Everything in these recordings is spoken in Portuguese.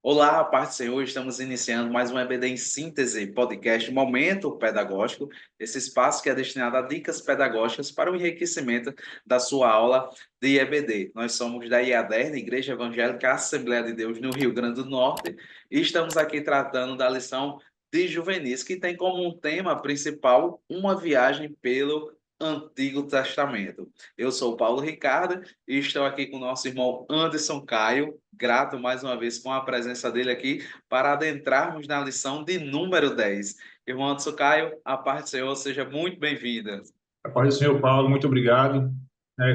Olá, paz do Senhor, estamos iniciando mais um EBD em Síntese, podcast Momento Pedagógico, esse espaço que é destinado a dicas pedagógicas para o enriquecimento da sua aula de EBD. Nós somos da IADERN, Igreja Evangélica Assembleia de Deus, no Rio Grande do Norte, e estamos aqui tratando da lição de juvenis, que tem como um tema principal uma viagem pelo Antigo Testamento. Eu sou o Paulo Ricardo e estou aqui com o nosso irmão Anderson Caio, grato mais uma vez com a presença dele aqui para adentrarmos na lição de número 10. Irmão Anderson Caio, a paz do Senhor, seja muito bem-vinda. A paz do Senhor, Paulo, muito obrigado.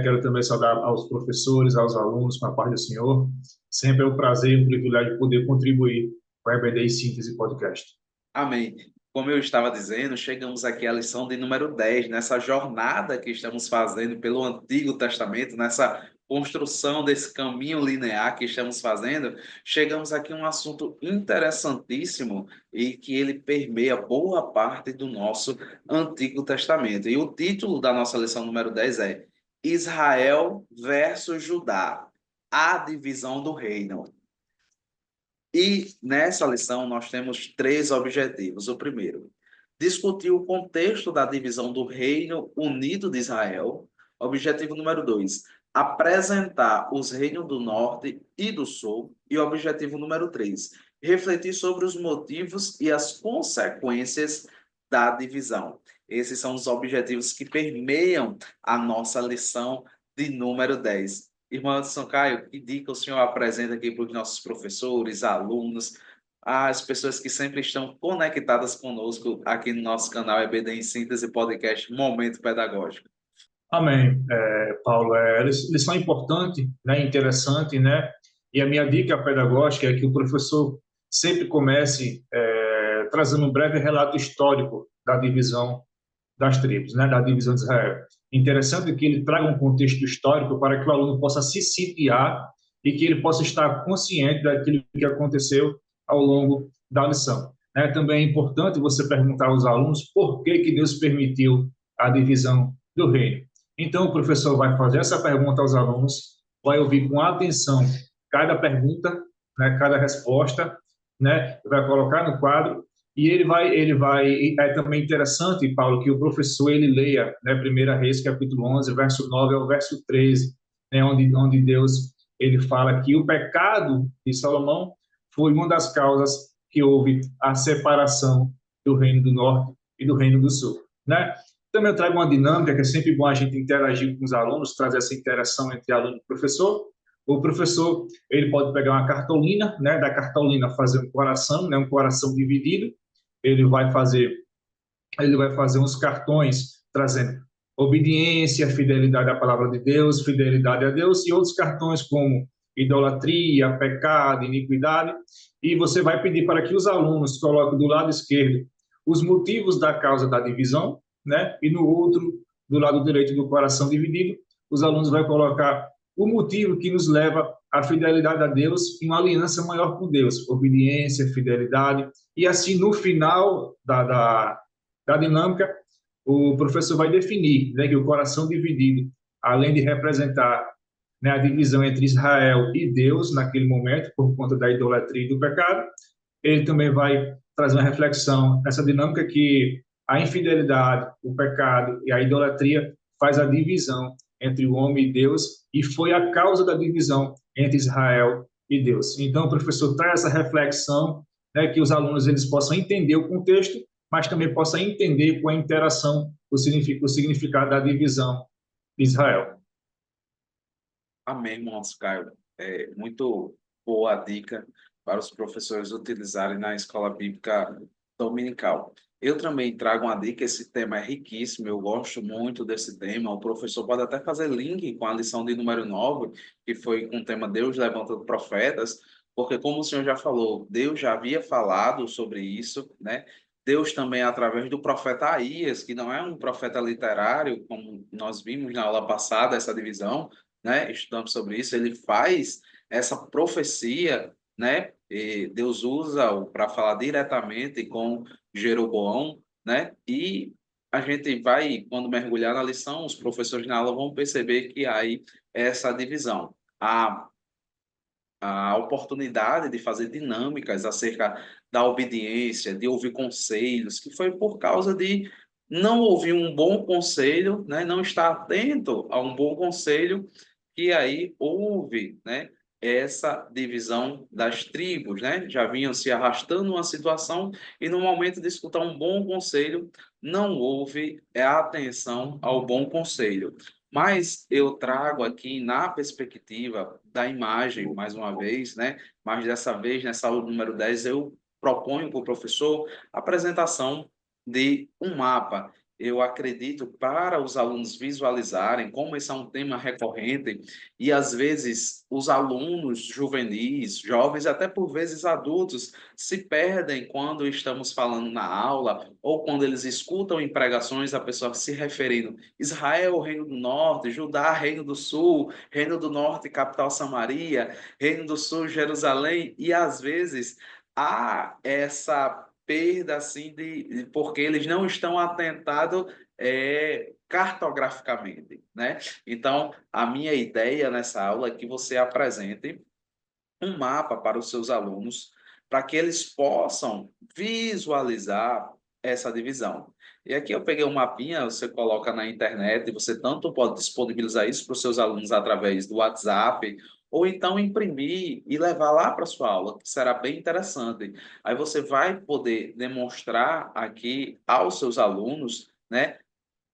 Quero também saudar aos professores, aos alunos, com a paz do Senhor. Sempre é um prazer e um privilégio poder contribuir com a EBD em Síntese Podcast. Amém. Como eu estava dizendo, chegamos aqui à lição de número 10 nessa jornada que estamos fazendo pelo Antigo Testamento, nessa construção desse caminho linear que estamos fazendo, chegamos aqui a um assunto interessantíssimo e que ele permeia boa parte do nosso Antigo Testamento. E o título da nossa lição número 10 é Israel versus Judá, a divisão do reino. E nessa lição nós temos três objetivos. O primeiro, discutir o contexto da divisão do Reino Unido de Israel. Objetivo número dois, apresentar os reinos do Norte e do Sul. E objetivo número três, refletir sobre os motivos e as consequências da divisão. Esses são os objetivos que permeiam a nossa lição de número 10. Irmão Anderson Caio, que dica o senhor apresenta aqui para os nossos professores, alunos, as pessoas que sempre estão conectadas conosco aqui no nosso canal EBD em Síntese Podcast Momento Pedagógico? Amém, Paulo. Lição importante, né, interessante, né? E a minha dica pedagógica é que o professor sempre comece trazendo um breve relato histórico da divisão das tribos, né, da divisão de Israel. Interessante que ele traga um contexto histórico para que o aluno possa se sitiar e que ele possa estar consciente daquilo que aconteceu ao longo da lição. Também é importante você perguntar aos alunos por que Deus permitiu a divisão do reino. Então, o professor vai fazer essa pergunta aos alunos, vai ouvir com atenção cada pergunta, né, cada resposta, né, vai colocar no quadro e é também interessante, Paulo, que o professor ele leia, né, 1 Reis, capítulo 11, verso 9 ao verso 13, né, onde Deus ele fala que o pecado de Salomão foi uma das causas que houve a separação do reino do norte e do reino do sul, né? Também eu trago uma dinâmica que é sempre bom a gente interagir com os alunos, trazer essa interação entre aluno e professor. O professor ele pode pegar uma cartolina, né, da cartolina fazer um coração, né, um coração dividido, ele vai fazer uns cartões trazendo obediência, fidelidade à palavra de Deus, fidelidade a Deus e outros cartões como idolatria, pecado, iniquidade. E você vai pedir para que os alunos coloquem do lado esquerdo os motivos da causa da divisão, né? E no outro, do lado direito do coração dividido, os alunos vão colocar o motivo que nos leva à fidelidade a Deus e uma aliança maior com Deus, obediência, fidelidade. E assim, no final da dinâmica, o professor vai definir, né, que o coração dividido, além de representar, né, a divisão entre Israel e Deus naquele momento, por conta da idolatria e do pecado, ele também vai trazer uma reflexão nessa dinâmica que a infidelidade, o pecado e a idolatria faz a divisão entre o homem e Deus e foi a causa da divisão entre Israel e Deus. Então, o professor traz essa reflexão, né, que os alunos eles possam entender o contexto, mas também possam entender com a interação o significado da divisão de Israel. Amém, irmão Anderson Caio. É muito boa a dica para os professores utilizarem na escola bíblica dominical. Eu também trago uma dica, esse tema é riquíssimo, eu gosto muito desse tema. O professor pode até fazer link com a lição de número 9, que foi com o tema Deus levantando profetas, porque como o senhor já falou, Deus já havia falado sobre isso, né? Deus também, através do profeta Aías, que não é um profeta literário, como nós vimos na aula passada, essa divisão, né? Estudamos sobre isso, ele faz essa profecia, né? E Deus usa para falar diretamente com Jeroboão, né? E a gente vai, quando mergulhar na lição, os professores na aula vão perceber que há aí essa divisão. A a oportunidade de fazer dinâmicas acerca da obediência, de ouvir conselhos, que foi por causa de não ouvir um bom conselho, né, não estar atento a um bom conselho, que aí houve, né, essa divisão das tribos, né? Já vinham se arrastando uma situação e no momento de escutar um bom conselho, não houve a atenção ao bom conselho. Mas eu trago aqui na perspectiva da imagem, mais uma vez, né? Mas dessa vez, nessa aula número 10 eu proponho para o professor a apresentação de um mapa. Eu acredito para os alunos visualizarem, como esse é um tema recorrente, e às vezes os alunos juvenis, jovens, até por vezes adultos, se perdem quando estamos falando na aula, ou quando eles escutam em pregações a pessoa se referindo Israel, Reino do Norte, Judá, Reino do Sul, Reino do Norte, capital Samaria, Reino do Sul, Jerusalém, e às vezes há essa perda assim porque eles não estão atentados cartograficamente, né? Então, a minha ideia nessa aula é que você apresente um mapa para os seus alunos, para que eles possam visualizar essa divisão. E aqui eu peguei um mapinha, você coloca na internet, e você tanto pode disponibilizar isso para os seus alunos através do WhatsApp, ou então imprimir e levar lá para a sua aula, que será bem interessante. Aí você vai poder demonstrar aqui aos seus alunos, né,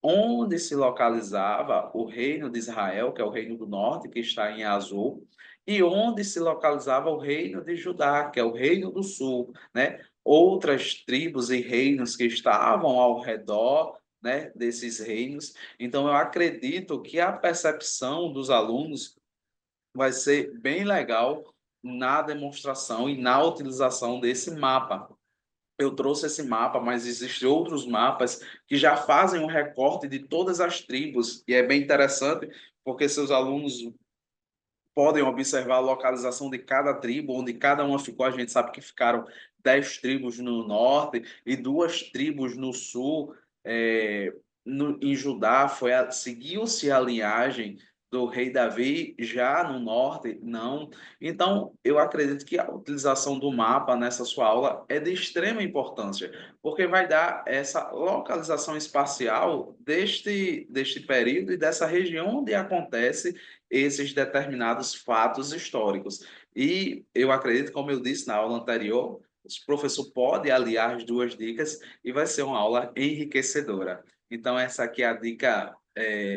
onde se localizava o reino de Israel, que é o reino do norte, que está em azul, e onde se localizava o reino de Judá, que é o reino do sul, né? Outras tribos e reinos que estavam ao redor, né, desses reinos. Então, eu acredito que a percepção dos alunos vai ser bem legal na demonstração e na utilização desse mapa. Eu trouxe esse mapa, mas existem outros mapas que já fazem um recorte de todas as tribos, e é bem interessante, porque seus alunos podem observar a localização de cada tribo, onde cada uma ficou. A gente sabe que ficaram 10 tribos no norte e 2 tribos no sul. Em Judá seguiu-se a linhagem do rei Davi, já no norte, não. Então, eu acredito que a utilização do mapa nessa sua aula é de extrema importância, porque vai dar essa localização espacial deste período e dessa região onde acontece esses determinados fatos históricos. E eu acredito, como eu disse na aula anterior, o professor pode aliar as duas dicas e vai ser uma aula enriquecedora. Então, essa aqui é a dica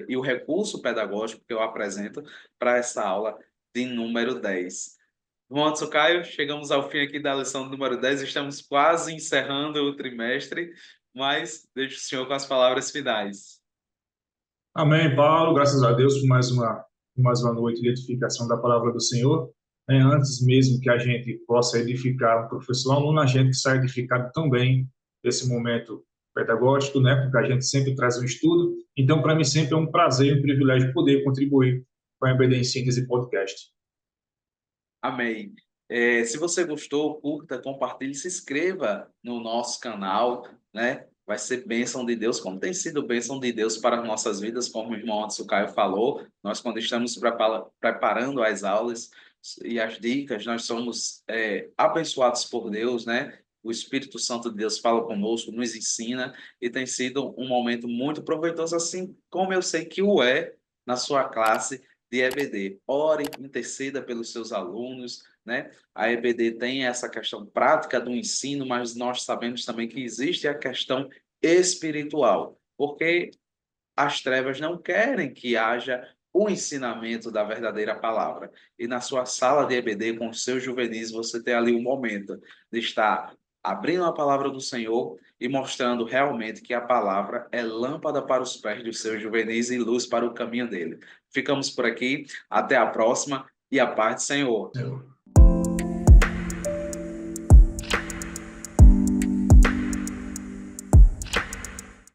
e o recurso pedagógico que eu apresento para essa aula de número 10. Bom, Anderson Caio, chegamos ao fim aqui da lição número 10. Estamos quase encerrando o trimestre, mas deixo o senhor com as palavras finais. Amém, Paulo. Graças a Deus por mais uma noite de edificação da palavra do Senhor. Antes mesmo que a gente possa edificar um professor, um aluno, a gente sai edificado também desse momento pedagógico, né? Porque a gente sempre traz um estudo. Então, para mim, sempre é um prazer e um privilégio poder contribuir com a EBD em Síntese Podcast. Amém. Se você gostou, curta, compartilhe, se inscreva no nosso canal, né? Vai ser bênção de Deus, como tem sido bênção de Deus para as nossas vidas, como o irmão Anderson Caio falou. Nós, quando estamos preparando as aulas e as dicas, nós somos abençoados por Deus, né? O Espírito Santo de Deus fala conosco, nos ensina, e tem sido um momento muito proveitoso, assim como eu sei que o é na sua classe de EBD. Ore, interceda pelos seus alunos, né? A EBD tem essa questão prática do ensino, mas nós sabemos também que existe a questão espiritual, porque as trevas não querem que haja o ensinamento da verdadeira palavra. E na sua sala de EBD, com os seus juvenis, você tem ali um momento de estar abrindo a palavra do Senhor e mostrando realmente que a palavra é lâmpada para os pés dos seus juvenis e luz para o caminho dele. Ficamos por aqui, até a próxima e a paz do Senhor.